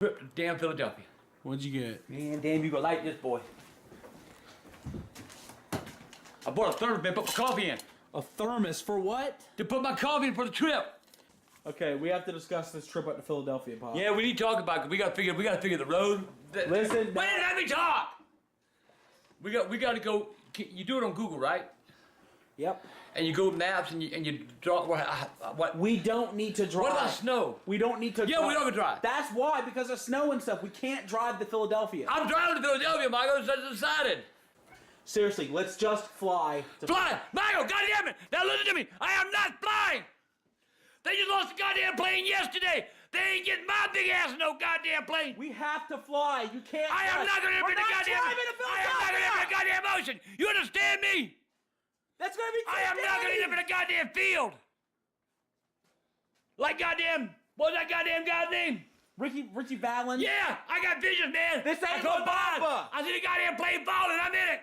Trip to damn Philadelphia. What'd you get? Man, damn, you gonna like this, boy. I bought a thermos, man, put my coffee in. A thermos for what? To put my coffee in for the trip. Okay, we have to discuss this trip up to Philadelphia, Pop. Yeah, we need to talk about it. We gotta figure the road. Listen, Wait, let me talk. We gotta go. You do it on Google, right? Yep. And you go maps and you draw what? We don't need to drive. What about snow? We don't need to drive. Yeah, we don't have to drive. That's why, because of snow and stuff. We can't drive to Philadelphia. I'm driving to Philadelphia, Michael. It's decided. Seriously, let's just fly. Fly! Michael, goddamn it! Now listen to me! I am not flying! They just lost a goddamn plane yesterday! They ain't getting my big ass in no goddamn plane! We have to fly. You can't. I am not gonna enter the goddamn... I am not gonna enter the goddamn ocean! You understand me? That's gonna be too I am not gonna enter the goddamn field! Like goddamn... What's that goddamn guy's name? Richie Valens? Yeah! I got visions, man! This ain't I called Bob. Bob! I see the goddamn plane falling, I'm in it!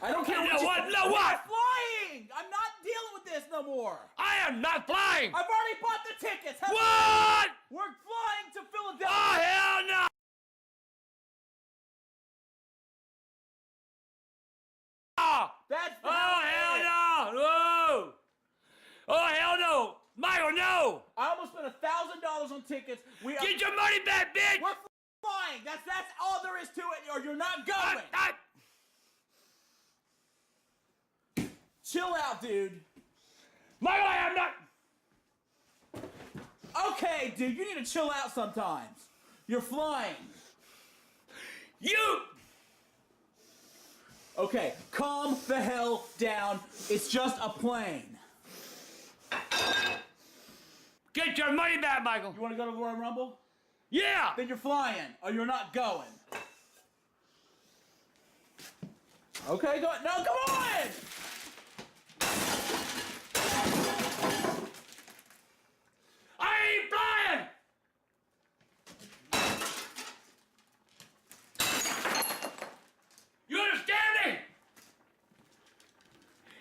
I don't care You what know what? No, what? I'm flying! I'm not dealing with this no more! I am not flying! I've already bought the tickets! What? We're flying to Philadelphia! Oh, hell no! That's Oh, hell no! Whoa! Oh, hell no! Michael, no! I almost spent $1,000 on tickets. Get your money back, bitch! We're flying! That's all there is to it, or you're not going! Chill out, dude. Michael, I am not... Okay, dude, you need to chill out sometimes. You're flying. You... Okay, calm the hell down. It's just a plane. Get your money back, Michael! You want to go to the Royal Rumble? Yeah! Then you're flying, or you're not going. Okay, go. No, come on! I ain't flying! You understand me?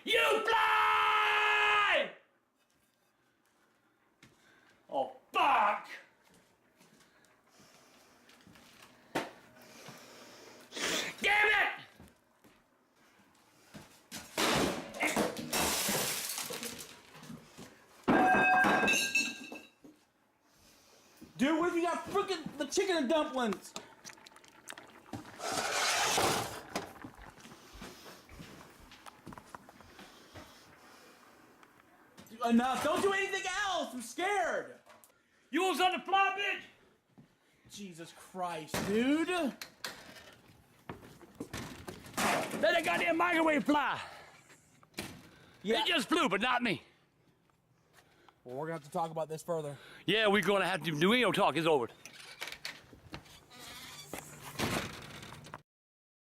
You fly! Oh, fuck! Damn it! Dude, what if you got freaking the chicken and dumplings? Enough. Don't do anything else. I'm scared. You want something to fly, bitch? Jesus Christ, dude. Let that goddamn microwave fly. Yeah. It just flew, but not me. Well, we're gonna have to talk about this further. Yeah, we're gonna have to do talk. It's over.